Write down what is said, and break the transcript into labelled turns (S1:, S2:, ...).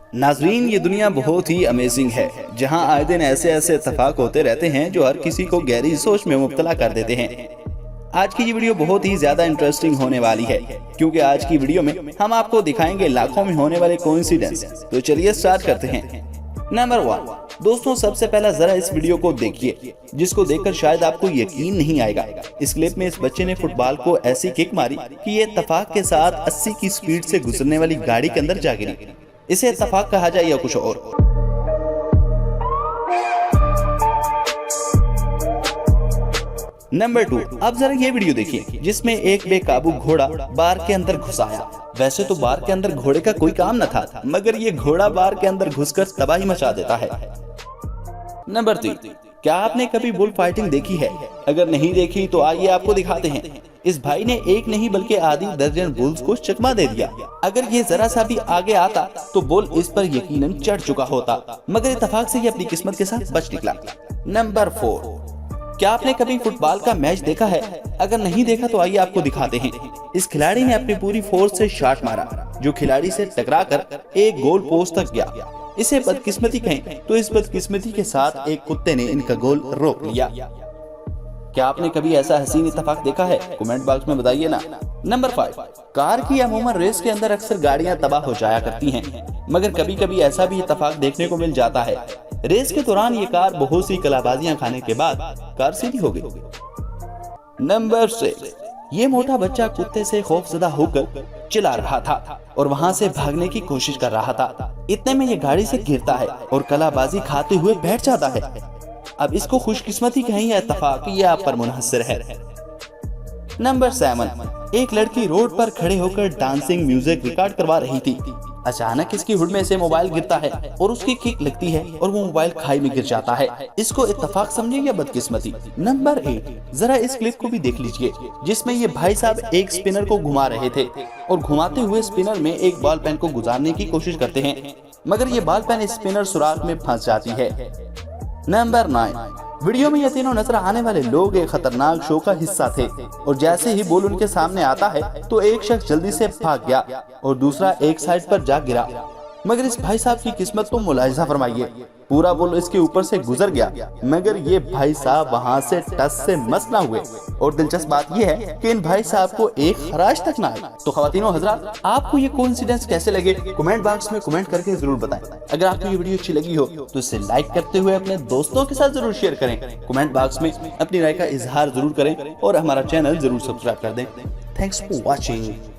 S1: नाजरीन, ये दुनिया बहुत ही अमेजिंग है, जहां आए दिन ऐसे ऐसे इत्तेफाक होते रहते हैं जो हर किसी को गहरी सोच में मुब्तला कर देते हैं। आज की ये वीडियो बहुत ही ज्यादा इंटरेस्टिंग होने वाली है, क्योंकि आज की वीडियो में हम आपको दिखाएंगे लाखों में होने वाले कोइंसिडेंस। तो चलिए स्टार्ट करते हैं। नंबर 1, दोस्तों सबसे पहला जरा इस वीडियो को देखिए, जिसको देखकर शायद आपको यकीन नहीं आएगा। इस क्लिप में इस बच्चे ने फुटबॉल को ऐसी किक मारी कि ये इत्तेफाक के साथ 80 की स्पीड से गुजरने वाली गाड़ी के अंदर जा गिरी। इसे इत्तेफाक कहा जाए या कुछ और। नंबर 2, अब जरा ये वीडियो देखिए, जिसमें एक बेकाबू घोड़ा बार के अंदर घुस आया। वैसे तो बार के अंदर घोड़े का कोई काम न था, मगर ये घोड़ा बार के अंदर घुसकर तबाही मचा देता है। नंबर 3, क्या आपने कभी बुल फाइटिंग देखी है? अगर नहीं देखी तो आइए आपको दिखाते हैं। इस भाई ने एक नहीं बल्कि आधी दर्जन बुल्स को चकमा दे दिया। अगर ये जरा सा भी आगे आता तो बुल इस पर यकीनन चढ़ चुका होता, मगर इत्तेफाक से ये अपनी किस्मत के साथ बच निकला। नंबर 4, क्या आपने कभी फुटबॉल का मैच देखा है? अगर नहीं देखा तो आइए आपको दिखाते हैं। इस खिलाड़ी ने अपनी पूरी फोर्स से शॉट मारा, जो खिलाड़ी से टकराकर एक गोल पोस्ट तक गया। इसे बदकिस्मती कहें तो इस बदकिस्मती के साथ एक कुत्ते ने इनका गोल रोक लिया। क्या आपने कभी ऐसा हसीन इत्तेफाक देखा है? कमेंट बॉक्स में बताइए ना। नंबर 5, कार की अमूमन रेस के अंदर अक्सर गाड़ियां तबाह हो जाया करती हैं, मगर कभी कभी ऐसा भी इत्तेफाक देखने को मिल जाता है। रेस के दौरान ये कार बहुत सी कलाबाजियां खाने के बाद कार सीधी हो गई। नंबर 6, ये मोटा बच्चा कुत्ते से खौफजदा होकर चिल्ला रहा था और वहां से भागने की कोशिश कर रहा था। इतने में ये गाड़ी से गिरता है और कलाबाजी खाते हुए बैठ जाता है। अब इसको खुशकिस्मती कहें या इत्तेफाक, ये आप पर मुनहसर है। नंबर 7, एक लड़की रोड पर खड़े होकर डांसिंग म्यूजिक रिकॉर्ड करवा रही थी। अचानक इसकी हुड में से मोबाइल गिरता है और उसकी किक लगती है और वो मोबाइल खाई में गिर जाता है। इसको इत्तेफाक समझे या बदकिस्मती? नंबर 8, जरा इस क्लिप को भी देख लीजिए, जिसमें ये भाई साहब एक स्पिनर को घुमा रहे थे और घुमाते हुए स्पिनर में एक बॉल पेन को गुजारने की कोशिश करते हैं, मगर ये बॉल पेन स्पिनर सुराख में फंस जाती है। नंबर 9, वीडियो में ये तीनों नजर आने वाले लोग एक खतरनाक शो का हिस्सा थे और जैसे ही बोल उनके सामने आता है तो एक शख्स जल्दी से भाग गया और दूसरा एक साइड पर जा गिरा। मगर इस भाई साहब की किस्मत को मुलाहिजा फरमाइए, पूरा बोल इसके ऊपर से गुजर गया, मगर ये भाई साहब वहां से टस से मस ना हुए। और दिलचस्प बात ये है कि इन भाई साहब को एक खराज तक ना आई। तो ख्वातीनो हजरात, आपको ये कोइंसिडेंस कैसे लगे? कमेंट बॉक्स में कमेंट करके जरूर बताएं। अगर आपको ये वीडियो अच्छी लगी हो तो इसे लाइक करते हुए अपने दोस्तों के साथ जरूर शेयर करें। कमेंट बॉक्स में अपनी राय का इजहार जरूर करें और हमारा चैनल जरूर सब्सक्राइब कर दें। Thanks for watching.